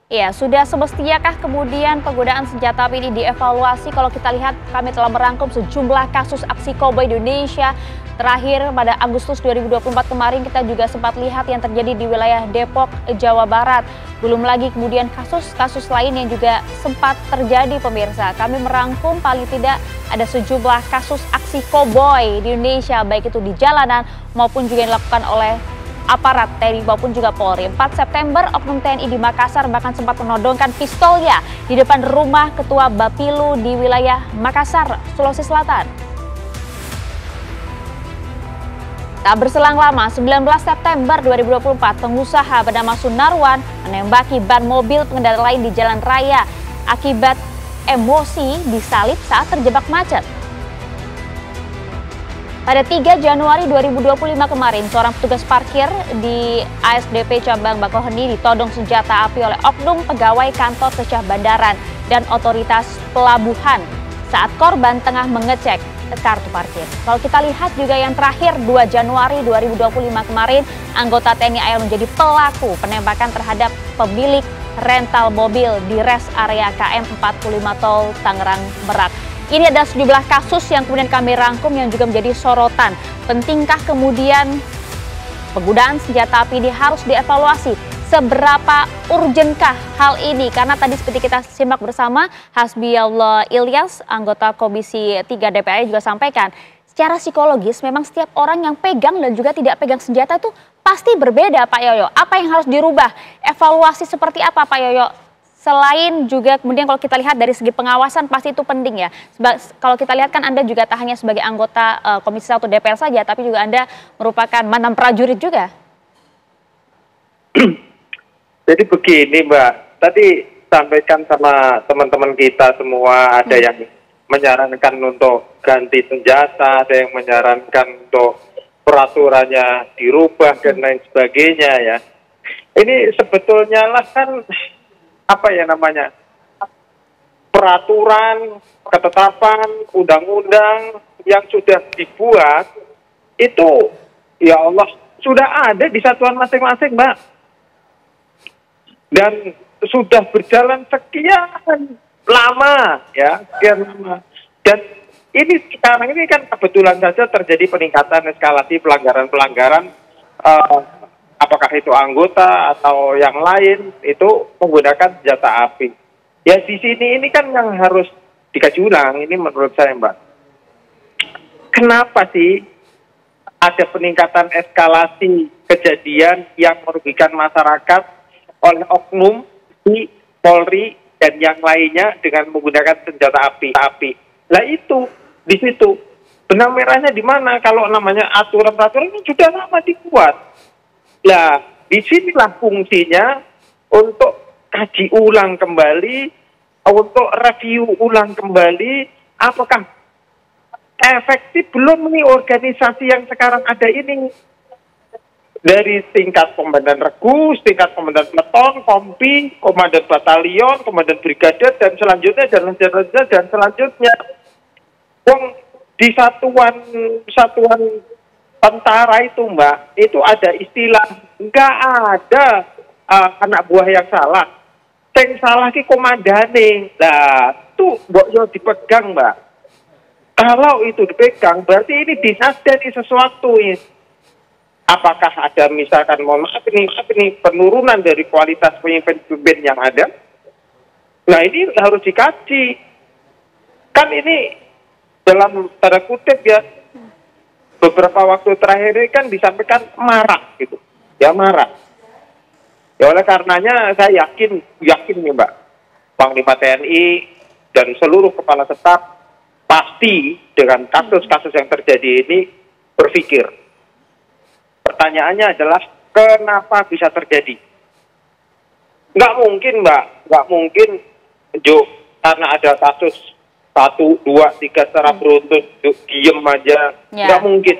Ya, sudah semestinyakah kemudian penggunaan senjata api ini dievaluasi? Kalau kita lihat, kami telah merangkum sejumlah kasus aksi koboi di Indonesia. Terakhir pada Agustus 2024 kemarin kita juga sempat lihat yang terjadi di wilayah Depok, Jawa Barat. Belum lagi kemudian kasus-kasus lain yang juga sempat terjadi, pemirsa. Kami merangkum paling tidak ada sejumlah kasus aksi koboi di Indonesia, baik itu di jalanan maupun juga yang dilakukan oleh aparat TNI maupun juga Polri. 4 September, oknum TNI di Makassar bahkan sempat menodongkan pistolnya di depan rumah Ketua Bapilu di wilayah Makassar, Sulawesi Selatan. Tak berselang lama, 19 September 2024, pengusaha bernama Sunarwan menembaki ban mobil pengendara lain di jalan raya akibat emosi disalip saat terjebak macet. Pada 3 Januari 2025 kemarin, seorang petugas parkir di ASDP Cabang Bakauheni ditodong senjata api oleh oknum pegawai kantor Kecah Bandaran dan otoritas pelabuhan saat korban tengah mengecek kartu parkir. Kalau kita lihat juga yang terakhir 2 Januari 2025 kemarin, anggota TNI AL menjadi pelaku penembakan terhadap pemilik rental mobil di rest area KM 45 Tol Tangerang Merak. Ini ada sejumlah kasus yang kemudian kami rangkum yang juga menjadi sorotan. Pentingkah kemudian penggunaan senjata api ini harus dievaluasi? Seberapa urgenkah hal ini? Karena tadi seperti kita simak bersama, Hasbiallah Ilyas, anggota Komisi 3 DPR juga sampaikan, secara psikologis memang setiap orang yang pegang dan juga tidak pegang senjata itu pasti berbeda, Pak Yoyo. Apa yang harus dirubah? Evaluasi seperti apa, Pak Yoyo? Selain juga kemudian kalau kita lihat dari segi pengawasan pasti itu penting ya. Kalau kita lihat kan Anda juga tak hanya sebagai anggota Komisi 1 DPR saja, tapi juga Anda merupakan mantan prajurit juga. Jadi begini Mbak, tadi sampaikan sama teman-teman kita semua, ada yang menyarankan untuk ganti senjata, ada yang menyarankan untuk peraturannya dirubah dan lain sebagainya ya. Ini sebetulnya lah kan apa ya namanya, peraturan, ketetapan, undang-undang yang sudah dibuat itu ya Allah sudah ada di satuan masing-masing Mbak, dan sudah berjalan sekian lama ya, sekian lama. Dan ini sekarang ini kan kebetulan saja terjadi peningkatan eskalasi pelanggaran-pelanggaran, apakah itu anggota atau yang lain itu menggunakan senjata api. Ya di sini ini kan yang harus dikaji ulang, ini menurut saya Mbak. Kenapa sih ada peningkatan eskalasi kejadian yang merugikan masyarakat oleh oknum di Polri dan yang lainnya dengan menggunakan senjata api? Lah itu, di situ. Benang merahnya di mana? Kalau namanya aturan-aturan ini sudah lama dibuat. Nah, disinilah fungsinya untuk kaji ulang kembali, untuk review ulang kembali, apakah efektif belum nih organisasi yang sekarang ada ini. Dari tingkat komandan regu, tingkat komandan peleton, kompi, komandan batalion, komandan brigade, dan selanjutnya, dan selanjutnya. Di satuan tentara itu Mbak, itu ada istilah, nggak ada anak buah yang salah. Yang salah ki komandane. Nah, itu mbok dipegang Mbak. Kalau itu dipegang, berarti ini dinasdani sesuatu ini. Apakah ada misalkan, mohon maaf ini penurunan dari kualitas pemimpin yang ada? Nah ini harus dikaji. Kan ini dalam tanda kutip ya, beberapa waktu terakhir ini kan disampaikan marak gitu, ya marak. Ya oleh karenanya saya yakin nih Mbak, Panglima TNI dan seluruh kepala staf pasti dengan kasus-kasus yang terjadi ini berpikir. Pertanyaannya adalah kenapa bisa terjadi? Nggak mungkin Mbak, nggak mungkin Jo, karena ada kasus 1, 2, 3 secara beruntun diem aja, nggak mungkin.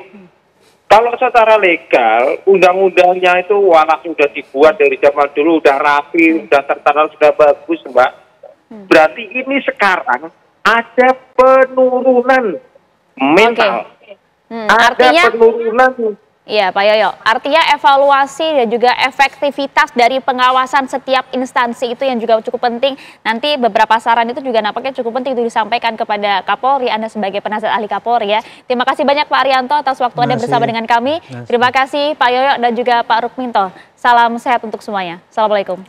Kalau secara legal, undang-undangnya itu walau sudah dibuat dari zaman dulu, udah rapi, udah tertata, sudah bagus Mbak. Berarti ini sekarang ada penurunan mental, ada artinya, penurunan Iya, Pak Yoyo. Artinya evaluasi dan juga efektivitas dari pengawasan setiap instansi itu yang juga cukup penting. Nanti beberapa saran itu juga nampaknya cukup penting untuk disampaikan kepada Kapolri, Anda sebagai penasihat ahli Kapolri ya. Terima kasih banyak Pak Arianto atas waktu Anda bersama dengan kami. Terima kasih Pak Yoyo dan juga Pak Rukminto. Salam sehat untuk semuanya. Assalamualaikum.